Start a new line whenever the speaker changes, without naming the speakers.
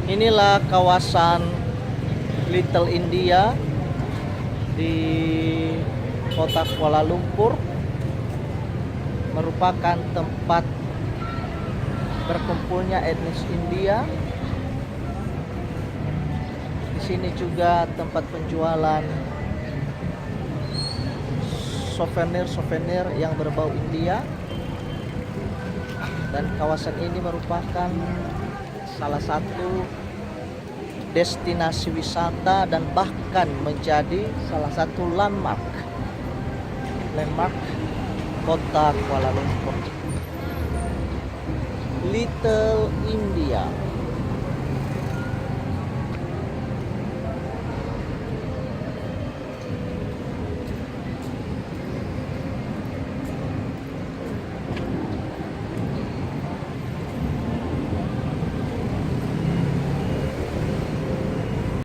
Inilah kawasan Little India di kota Kuala Lumpur, merupakan tempat berkumpulnya etnis India. Di sini juga tempat penjualan souvenir yang berbau India. Dan kawasan ini merupakan salah satu destinasi wisata dan bahkan menjadi salah satu landmark kota Kuala Lumpur. Little India